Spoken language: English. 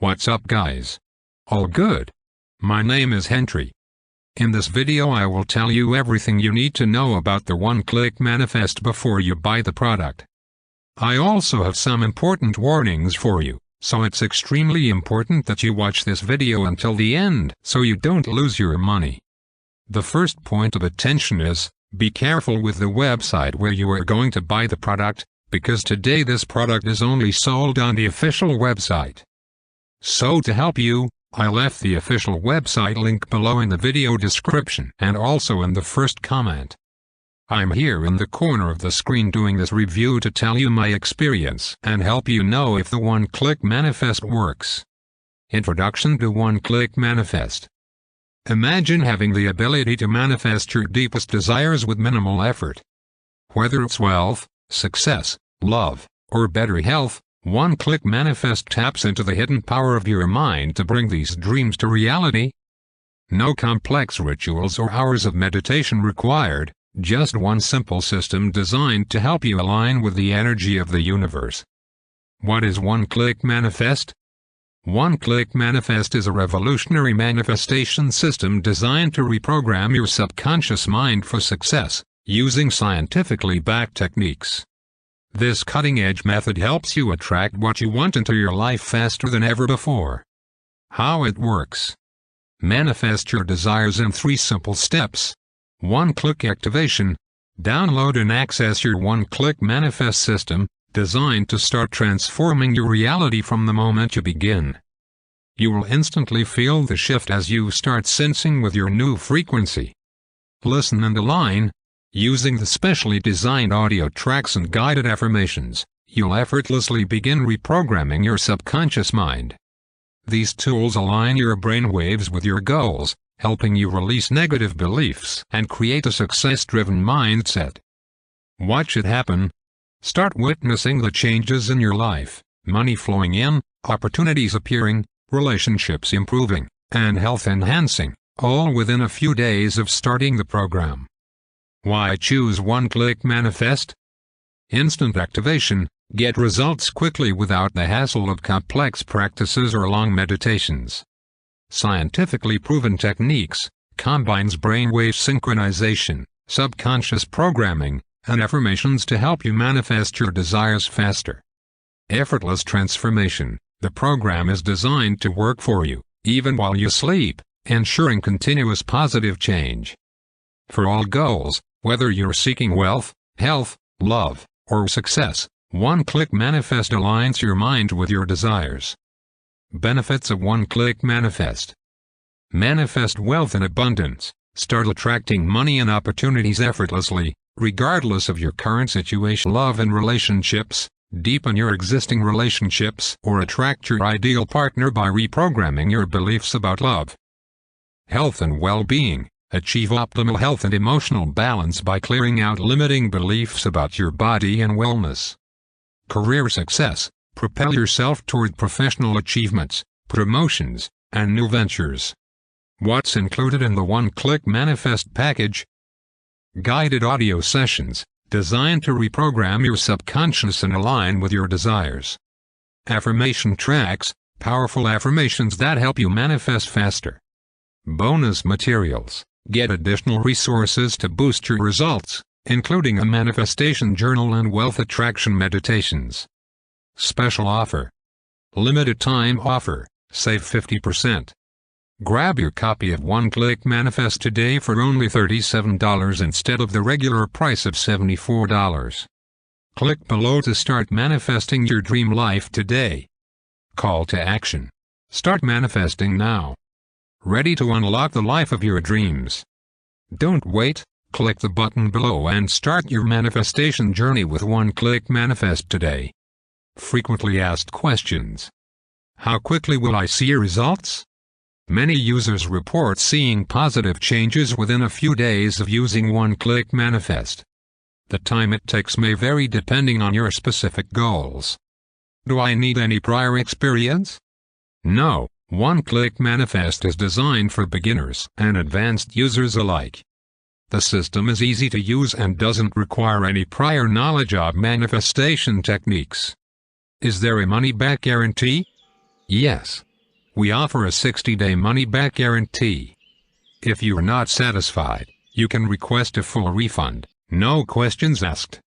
What's up guys? All good? My name is Henry. In this video I will tell you everything you need to know about the one-click manifest before you buy the product. I also have some important warnings for you, so it's extremely important that you watch this video until the end so you don't lose your money. The first point of attention is, be careful with the website where you are going to buy the product, because today this product is only sold on the official website. So to help you, I left the official website link below in the video description and also in the first comment. I'm here in the corner of the screen doing this review to tell you my experience and help you know if the one-click manifest works. Introduction to one-click manifest. Imagine having the ability to manifest your deepest desires with minimal effort. Whether it's wealth, success, love, or better health, one-click manifest taps into the hidden power of your mind to bring these dreams to reality. No complex rituals or hours of meditation required, just one simple system designed to help you align with the energy of the universe. What is one-click manifest? One-click manifest is a revolutionary manifestation system designed to reprogram your subconscious mind for success, using scientifically backed techniques. This cutting-edge method helps you attract what you want into your life faster than ever before. How it works. Manifest your desires in 3 simple steps. One-click activation. Download and access your one-click manifest system, designed to start transforming your reality from the moment you begin. You will instantly feel the shift as you start sensing with your new frequency. Listen and align. Using the specially designed audio tracks and guided affirmations, you'll effortlessly begin reprogramming your subconscious mind. These tools align your brainwaves with your goals, helping you release negative beliefs and create a success-driven mindset. Watch it happen. Start witnessing the changes in your life, money flowing in, opportunities appearing, relationships improving, and health enhancing, all within a few days of starting the program. Why choose one-click manifest? Instant activation. Get results quickly without the hassle of complex practices or long meditations. Scientifically proven techniques, combines brainwave synchronization, subconscious programming, and affirmations to help you manifest your desires faster. Effortless transformation. The program is designed to work for you, even while you sleep, ensuring continuous positive change. For all goals, whether you're seeking wealth, health, love, or success, one-click manifest aligns your mind with your desires. Benefits of one-click manifest. Manifest wealth and abundance. Start attracting money and opportunities effortlessly, regardless of your current situation. Love and relationships. Deepen your existing relationships or attract your ideal partner by reprogramming your beliefs about love. Health and well-being. Achieve optimal health and emotional balance by clearing out limiting beliefs about your body and wellness. Career success. Propel yourself toward professional achievements, promotions, and new ventures. What's included in the one-click manifest package? Guided audio sessions, designed to reprogram your subconscious and align with your desires. Affirmation tracks, powerful affirmations that help you manifest faster. Bonus materials. Get additional resources to boost your results, including a manifestation journal and wealth attraction meditations. Special offer. Limited time offer. Save 50%. Grab your copy of One-Click Manifest today for only $37 instead of the regular price of $74. Click below to start manifesting your dream life today. Call to action. Start manifesting now. Ready to unlock the life of your dreams? Don't wait, click the button below and start your manifestation journey with One-Click Manifest today. Frequently asked questions. How quickly will I see results? Many users report seeing positive changes within a few days of using One-Click Manifest. The time it takes may vary depending on your specific goals. Do I need any prior experience? No. One-Click Manifest is designed for beginners and advanced users alike. The system is easy to use and doesn't require any prior knowledge of manifestation techniques. Is there a money-back guarantee? Yes, We offer a 60-day money-back guarantee. If you are not satisfied, you can request a full refund, no questions asked.